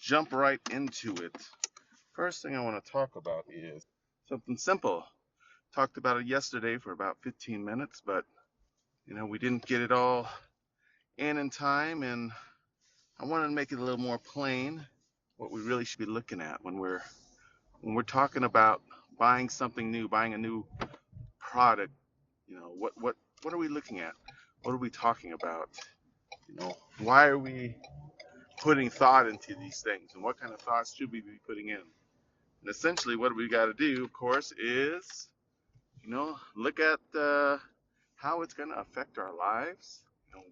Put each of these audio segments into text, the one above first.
jump right into it. First thing I want to talk about is something simple. Talked about it yesterday for about 15 minutes, but we didn't get it all in time, and I wanted to make it a little more plain what we really should be looking at when we're talking about buying something new, buying a new product. What are we looking at? What are we talking about? Why are we putting thought into these things, and what kind of thoughts should we be putting in? And essentially, what we got to do, of course, is look at how it's going to affect our lives.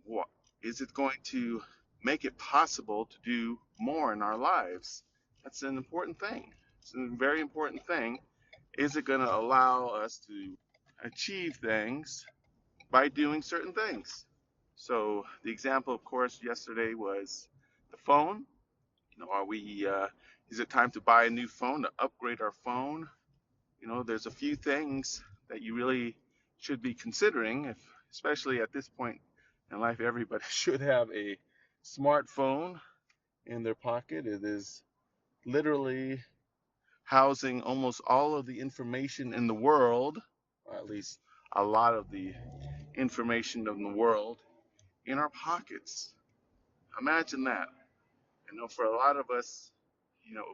What is it going to make it possible to do more in our lives? That's an important thing. It's a very important thing. Is it going to allow us to achieve things by doing certain things? So the example, of course, yesterday was the phone. Are we? Is it time to buy a new phone, to upgrade our phone? There's a few things that you really should be considering, especially at this point in life. Everybody should have a smartphone in their pocket. It is literally housing almost all of the information in the world, or at least a lot of the information in the world, in our pockets. Imagine that. For a lot of us,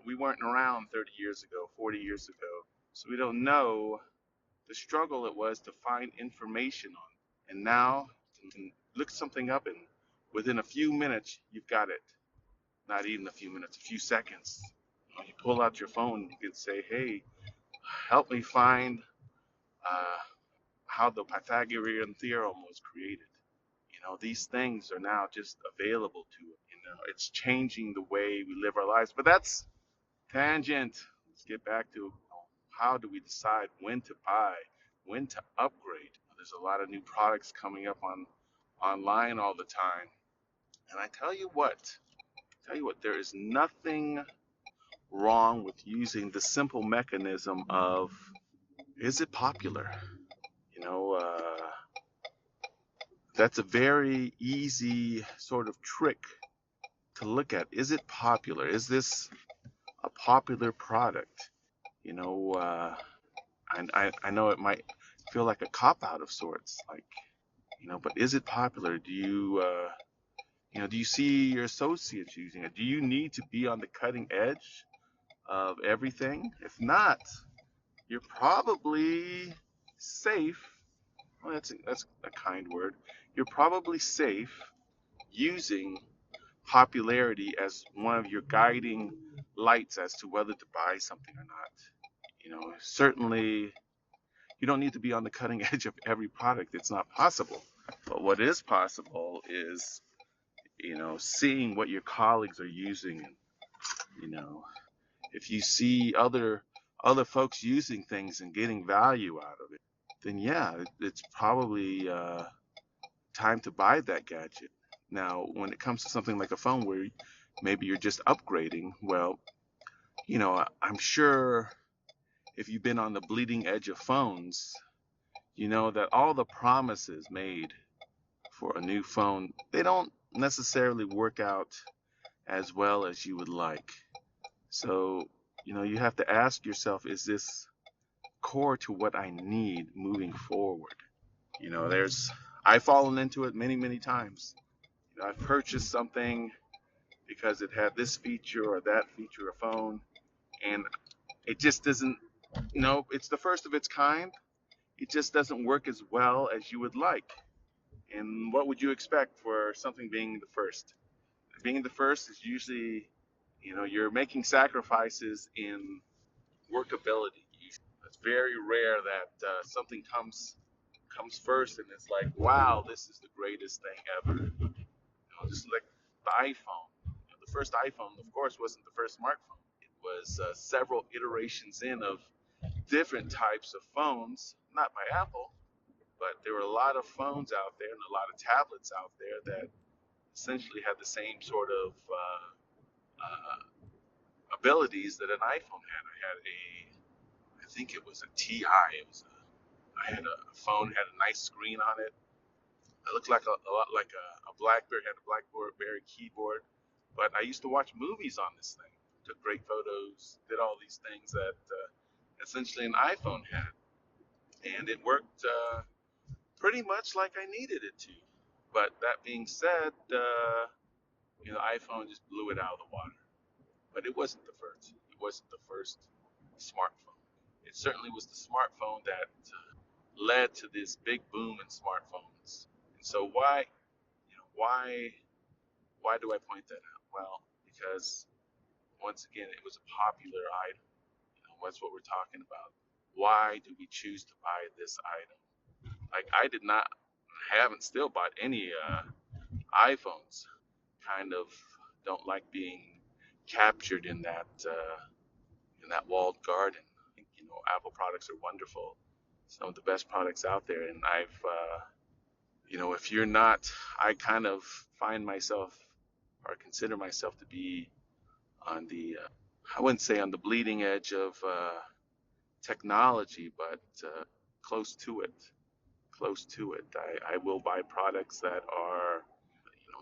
we weren't around 30 years ago, 40 years ago, so we don't know the struggle it was to find information on. And now you can look something up, and within a few minutes, you've got it. Not even a few minutes, a few seconds. You pull out your phone, you can say, hey, help me find uh, how the Pythagorean theorem was created. These things are now just available to us. It's changing the way we live our lives. But that's tangent. Let's get back to how do we decide when to buy, when to upgrade. There's a lot of new products coming up online all the time. And I tell you what, there is nothing wrong with using the simple mechanism of, is it popular? You know, uh, that's a very easy sort of trick to look at. Is it popular? Is this a popular product? You know, uh, I know it might feel like a cop out of sorts, like, but is it popular? Do you see your associates using it? Do you need to be on the cutting edge of everything? If not, you're probably safe. Well, that's a kind word. You're probably safe using popularity as one of your guiding lights as to whether to buy something or not. Certainly you don't need to be on the cutting edge of every product. It's not possible. But what is possible is, seeing what your colleagues are using, and you know, if you see other folks using things and getting value out of it, then yeah, it's probably time to buy that gadget. Now, when it comes to something like a phone where maybe you're just upgrading, well, I'm sure if you've been on the bleeding edge of phones, you know that all the promises made for a new phone, they don't necessarily work out as well as you would like. So, you have to ask yourself, is this core to what I need moving forward? I've fallen into it many, many times. I've purchased something because it had this feature or that feature of phone, and it just doesn't, it's the first of its kind. It just doesn't work as well as you would like. And what would you expect for something being the first? Being the first is usually, you're making sacrifices in workability. It's very rare that something comes first and it's like, wow, this is the greatest thing ever. Just like the iPhone. The first iPhone, of course, wasn't the first smartphone. It was several iterations in of different types of phones, not by Apple, but there were a lot of phones out there and a lot of tablets out there that essentially had the same sort of abilities that an iPhone had. I think it was a TI. I had a phone had a nice screen on it. It looked like a lot like a BlackBerry, had a BlackBerry keyboard. But I used to watch movies on this thing, took great photos, did all these things that essentially an iPhone had, and it worked pretty much like I needed it to. But that being said, iPhone just blew it out of the water. But it wasn't the first. It wasn't the first smartphone. It certainly was the smartphone that led to this big boom in smartphones. And so why do I point that out? Well, because once again, it was a popular item. That's what we're talking about. Why do we choose to buy this item? Like I did not, haven't still bought any iPhones. Kind of don't like being captured in that walled garden. I think Apple products are wonderful, some of the best products out there, and if you're not, I kind of find myself or consider myself to be on the I wouldn't say on the bleeding edge of technology, but close to it. Close to it. I will buy products that are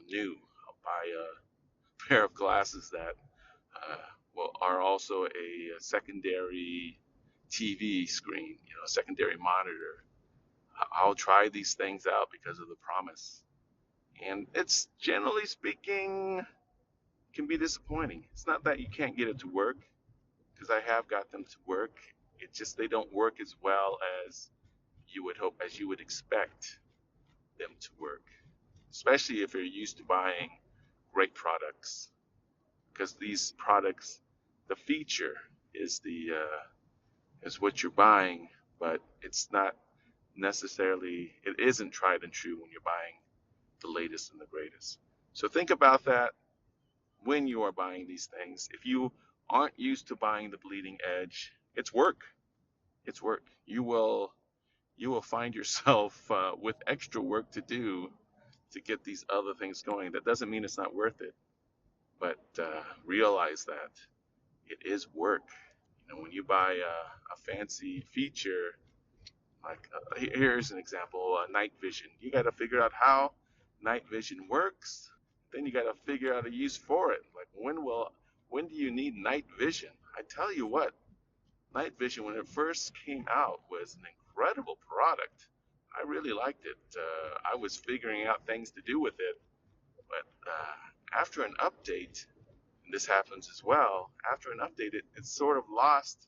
new. I'll buy a pair of glasses that are also a secondary TV screen, a secondary monitor. I'll try these things out because of the promise. And it's generally speaking can be disappointing. It's not that you can't get it to work, because I have got them to work. It's just they don't work as well as you would hope, as you would expect them to work, especially if you're used to buying great products. Because these products, the feature is what you're buying, but it's not necessarily, it isn't tried and true when you're buying the latest and the greatest. So think about that when you are buying these things. If you aren't used to buying the bleeding edge, it's work. It's work. You will find yourself with extra work to do to get these other things going. That doesn't mean it's not worth it, but realize that it is work. When you buy a fancy feature, like here's an example, night vision. You got to figure out how night vision works. Then you got to figure out a use for it. Like when do you need night vision? I tell you what, night vision when it first came out was an incredible product. I really liked it. I was figuring out things to do with it, but after an update, and this happens as well, after an update, it sort of lost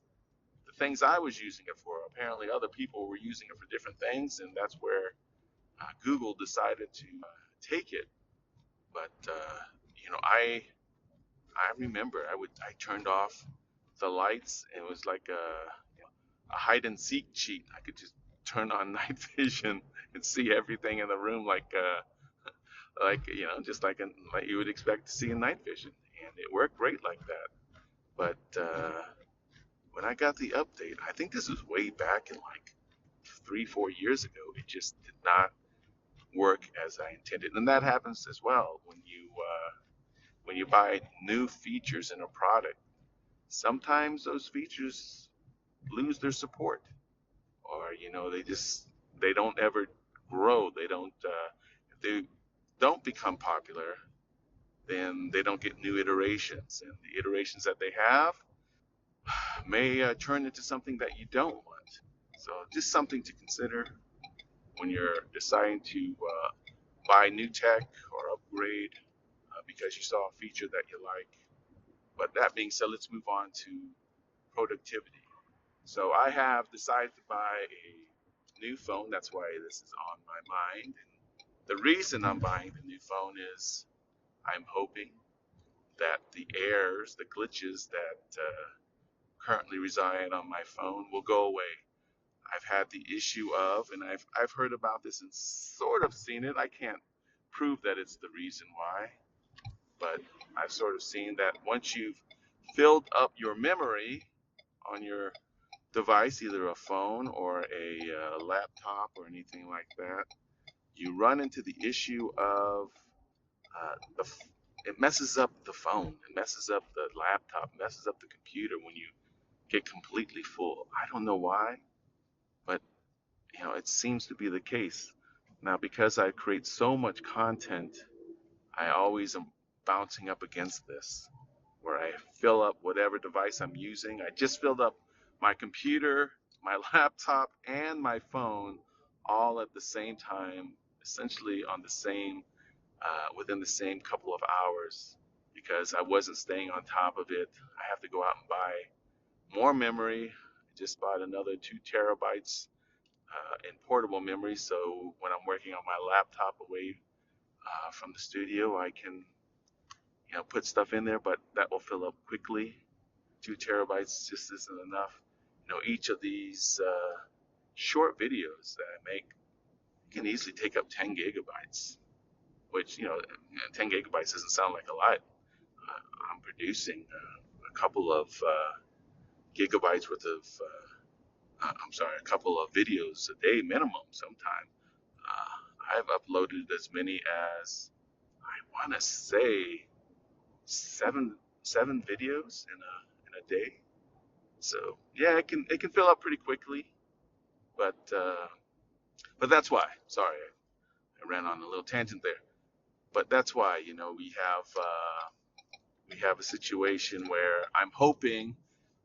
the things I was using it for. Apparently, other people were using it for different things, and that's where Google decided to take it. But I remember I turned off the lights, and it was like a hide and seek cheat. I could just turn on night vision and see everything in the room, just like you would expect to see in night vision, and it worked great like that. But when I got the update, I think this was way back in like 3, 4 years ago. It just did not work as I intended, and that happens as well when you buy new features in a product. Sometimes those features lose their support, or they don't ever grow. They don't if they don't become popular, then they don't get new iterations, and the iterations that they have may turn into something that you don't want. So just something to consider when you're deciding to buy new tech or upgrade because you saw a feature that you like. But that being said, let's move on to productivity. So I have decided to buy a new phone. That's why this is on my mind. And the reason I'm buying the new phone is I'm hoping that the errors, the glitches that currently reside on my phone will go away. I've had the issue of, and I've heard about this and sort of seen it. I can't prove that it's the reason why, but I've sort of seen that once you've filled up your memory on your device, either a phone or a laptop or anything like that, you run into the issue of uh, the it messes up the phone, it messes up the laptop, messes up the computer when you get completely full. I don't know why, but it seems to be the case. Now, because I create so much content, I always am. bouncing up against this, where I fill up whatever device I'm using. I just filled up my computer, my laptop, and my phone all at the same time, essentially on the same, within the same couple of hours, because I wasn't staying on top of it. I have to go out and buy more memory. I just bought another 2 terabytes in portable memory, so when I'm working on my laptop away from the studio, I can put stuff in there, but that will fill up quickly. 2 terabytes just isn't enough. Each of these short videos that I make can easily take up 10 gigabytes, which 10 gigabytes doesn't sound like a lot. I'm producing a couple of gigabytes worth of I'm sorry, a couple of videos a day minimum sometime. I've uploaded as many as, I want to say, seven videos in a day. So yeah, it can fill up pretty quickly, but that's why. Sorry, I ran on a little tangent there. But that's why we have a situation where I'm hoping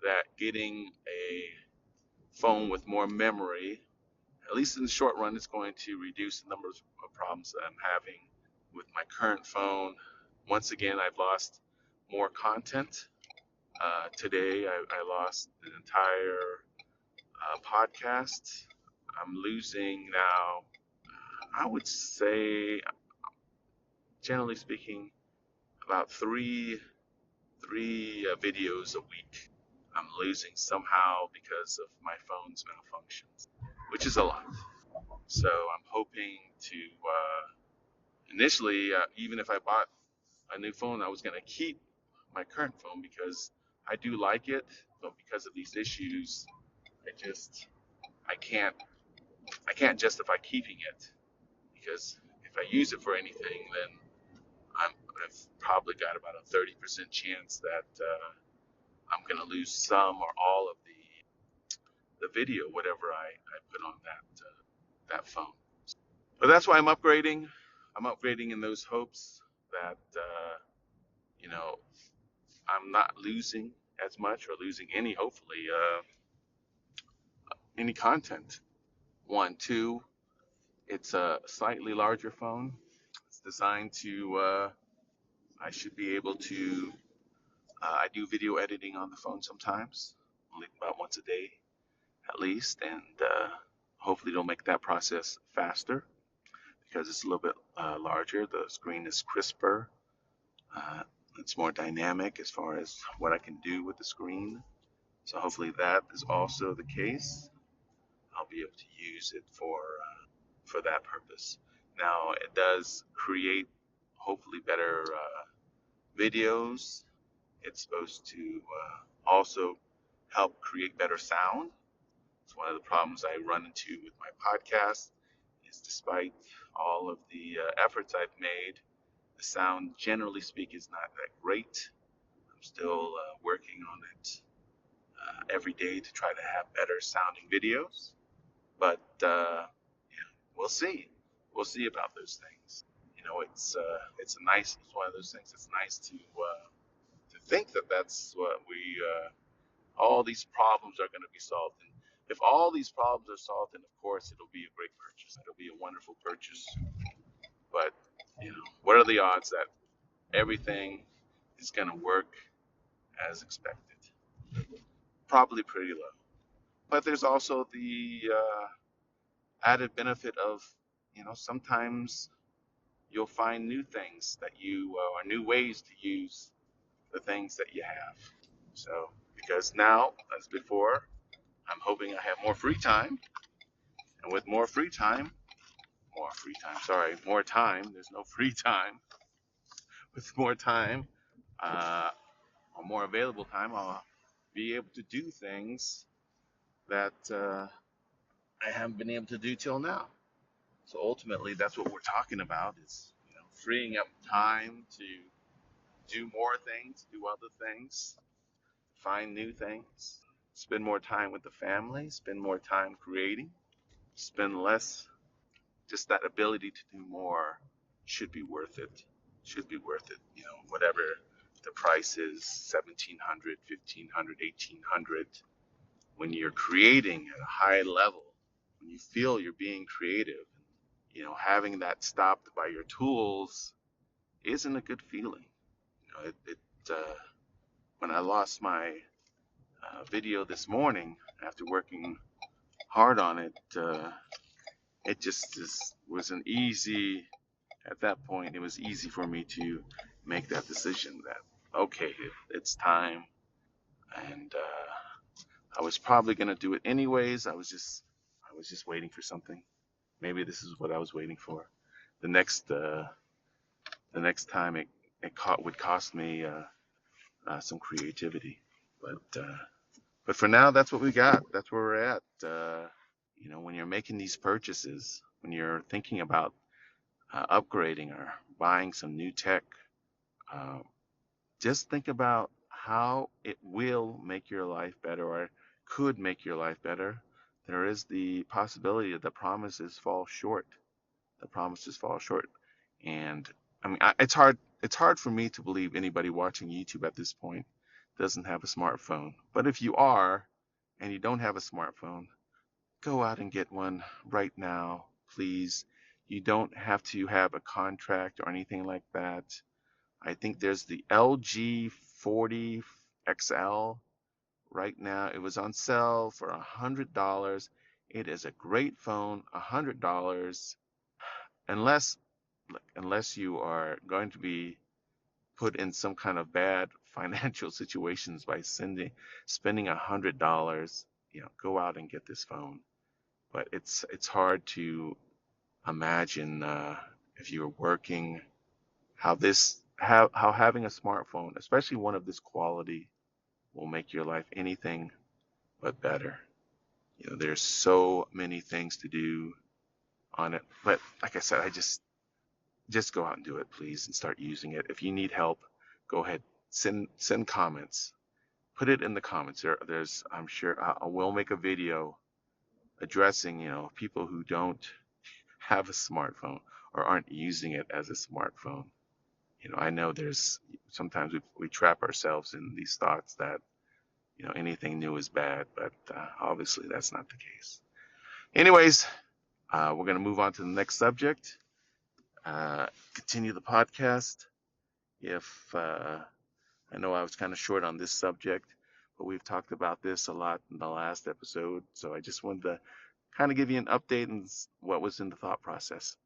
that getting a phone with more memory, at least in the short run, is going to reduce the number of problems that I'm having with my current phone. Once again, I've lost more content. Today, I lost an entire podcast. I'm losing now, I would say, generally speaking, about three videos a week. I'm losing somehow because of my phone's malfunctions, which is a lot. So I'm hoping to initially, even if I bought a new phone, I was going to keep my current phone because I do like it, but because of these issues, I can't I can't justify keeping it, because if I use it for anything, then I've probably got about a 30% chance that I'm going to lose some or all of the video, whatever I put on that phone. But that's why I'm upgrading. I'm upgrading in those hopes that you know I'm not losing as much, or losing any, hopefully, any content. One, two, it's a slightly larger phone. It's designed to I should be able to. I do video editing on the phone sometimes, only about once a day at least, and hopefully it'll make that process faster because it's a little bit larger. The screen is crisper. Uh, it's more dynamic as far as what I can do with the screen. So hopefully that is also the case. I'll be able to use it for that purpose. Now it does create hopefully better videos. It's supposed to also help create better sound. It's one of the problems I run into with my podcast is, despite all of the efforts I've made, the sound, generally speaking, is not that great. I'm still working on it every day to try to have better sounding videos. But yeah, we'll see. We'll see about those things. It's a nice. It's one of those things. It's nice to think that that's what we all these problems are going to be solved. And if all these problems are solved, then of course it'll be a great purchase. It'll be a wonderful purchase. But what are the odds that everything is going to work as expected? Probably pretty low. But there's also the added benefit of, sometimes you'll find new things that or new ways to use the things that you have. So, because now, as before, I'm hoping I have more free time. And with more time, there's no free time. With more time, uh, or more available time, I'll be able to do things that I haven't been able to do till now. So ultimately, that's what we're talking about, is freeing up time to do more things, do other things, find new things, spend more time with the family, spend more time creating, spend less. Just that ability to do more should be worth it. should be worth it. Whatever the price is, 1700, 1500, 1800. When you're creating at a high level, when you feel you're being creative, having that stopped by your tools isn't a good feeling. When I lost my video this morning after working hard on it, it just wasn't easy. At that point, it was easy for me to make that decision that, okay, it's time. And I was probably going to do it anyways. I was just waiting for something. Maybe this is what I was waiting for. The next the next time would cost me some creativity. But for now, that's what we got. That's where we're at. When you're making these purchases, when you're thinking about upgrading or buying some new tech, uh, just think about how it will make your life better or could make your life better. There is the possibility that the promises fall short. The promises fall short. And I mean, it's hard for me to believe anybody watching YouTube at this point doesn't have a smartphone. But if you are and you don't have a smartphone, go out and get one right now, please. You don't have to have a contract or anything like that. I think there's the LG 40 XL right now. It was on sale for $100. It is a great phone, $100, unless you are going to be put in some kind of bad financial situations by spending $100. Go out and get this phone. But it's hard to imagine if you're working how having a smartphone, especially one of this quality, will make your life anything but better. There's so many things to do on it, but like I said, I just go out and do it, please, and start using it. If you need help, go ahead, send comments, put it in the comments. There's I'm sure I will make a video addressing people who don't have a smartphone or aren't using it as a smartphone. I know there's sometimes we trap ourselves in these thoughts that anything new is bad, but obviously that's not the case. Anyways, we're going to move on to the next subject. Continue the podcast. If I know I was kind of short on this subject, but we've talked about this a lot in the last episode, so I just wanted to kind of give you an update on what was in the thought process.